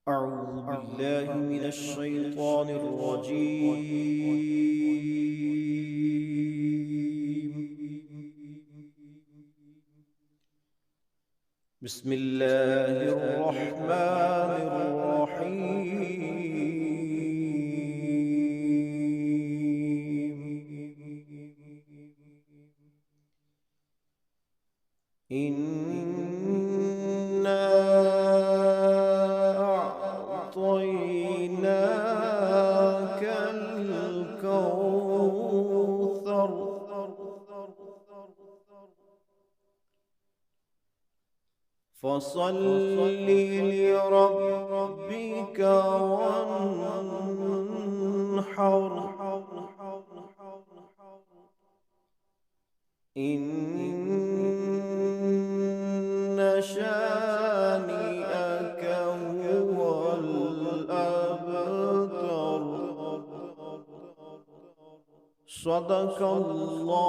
أعوذ بالله من الشيطان الرجيم. بسم الله الرحمن الرحيم. إنا أعطيناك الكوثر فصل لربك وانحر إن شانئك هو الأبتر. صدق الله